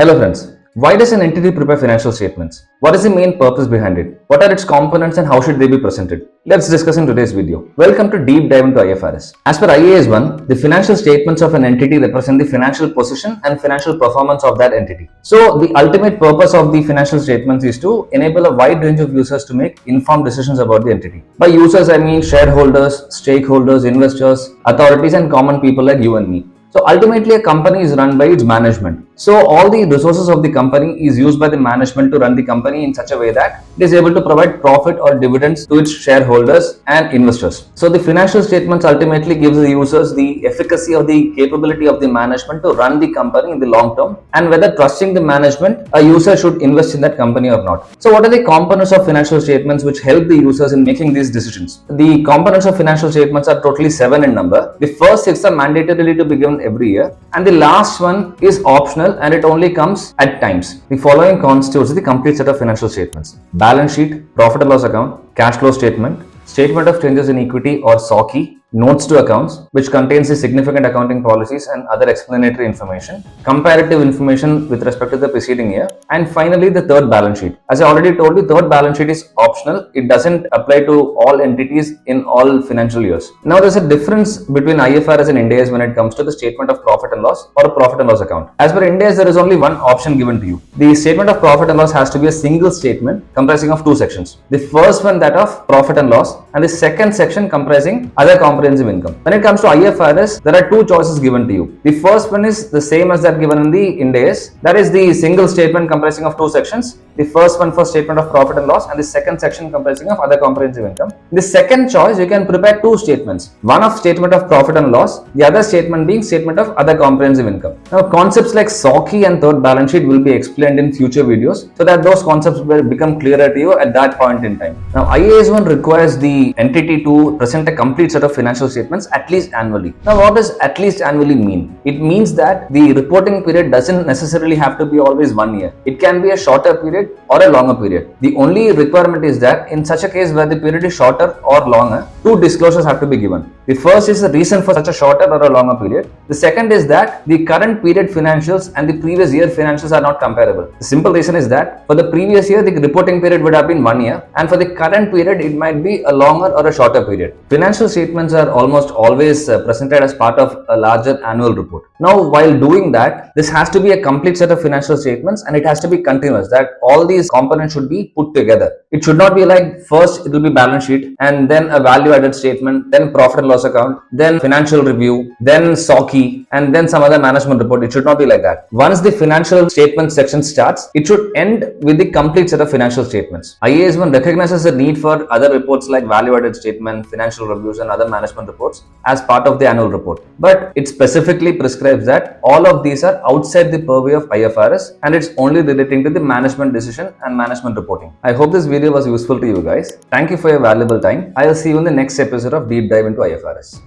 Hello friends, why does an entity prepare financial statements? What is the main purpose behind it? What are its components and how should they be presented? Let's discuss in today's video. Welcome to Deep Dive into IFRS. As per IAS1, the financial statements of an entity represent the financial position and financial performance of that entity. So the ultimate purpose of the financial statements is to enable a wide range of users to make informed decisions about the entity. By users, I mean shareholders, stakeholders, investors, authorities and common people like you and me. So ultimately a company is run by its management. So all the resources of the company is used by the management to run the company in such a way that it is able to provide profit or dividends to its shareholders and investors. So the financial statements ultimately gives the users the efficacy or the capability of the management to run the company in the long term and whether trusting the management, a user should invest in that company or not. So what are the components of financial statements which help the users in making these decisions? The components of financial statements are totally 7 in number. The first 6 are mandatorily to be given every year and the last one is optional and it only comes at times. The following constitutes the complete set of financial statements: balance sheet, profit and loss account, cash flow statement, statement of changes in equity or SOCI, notes to accounts, which contains the significant accounting policies and other explanatory information, comparative information with respect to the preceding year, and finally the third balance sheet. As I already told you, third balance sheet is optional. It doesn't apply to all entities in all financial years. Now there's a difference between IFRS and IND AS when it comes to the statement of profit and loss or a profit and loss account. As per IND AS, there is only one option given to you. The statement of profit and loss has to be a single statement comprising of 2 sections. The first one that of profit and loss and the second section comprising other comprehensive income. When it comes to IFRS, there are 2 choices given to you. The first one is the same as that given in the IND AS. That is the single statement comprising of 2 sections. The first one for statement of profit and loss and the second section comprising of other comprehensive income. In the second choice, you can prepare 2 statements. One of statement of profit and loss, the other statement being statement of other comprehensive income. Now concepts like SOCI and third balance sheet will be explained in future videos so that those concepts will become clearer to you at that point in time. Now IAS1 requires the entity to present a complete set of financial statements at least annually. Now what does at least annually mean? It means that the reporting period doesn't necessarily have to be always 1 year. It can be a shorter period or a longer period. The only requirement is that in such a case where the period is shorter or longer, 2 disclosures have to be given. The first is the reason for such a shorter or a longer period. The second is that the current period financials and the previous year financials are not comparable. The simple reason is that for the previous year, the reporting period would have been 1 year and for the current period, it might be a longer or a shorter period. Financial statements are almost always presented as part of a larger annual report. Now, while doing that, this has to be a complete set of financial statements and it has to be continuous, that all these components should be put together. It should not be like first it will be balance sheet and then a value added statement, then profit and loss account, then financial review, then SOCI, and then some other management report. It should not be like that. Once the financial statement section starts, it should end with the complete set of financial statements. IAS1 recognizes the need for other reports like value added statement, financial reviews, and other management reports as part of the annual report. But it specifically prescribes that all of these are outside the purview of IFRS and it's only relating to the management decision and management reporting. I hope this video was useful to you guys. Thank you for your valuable time. I will see you in the next episode of Deep Dive into IFRS.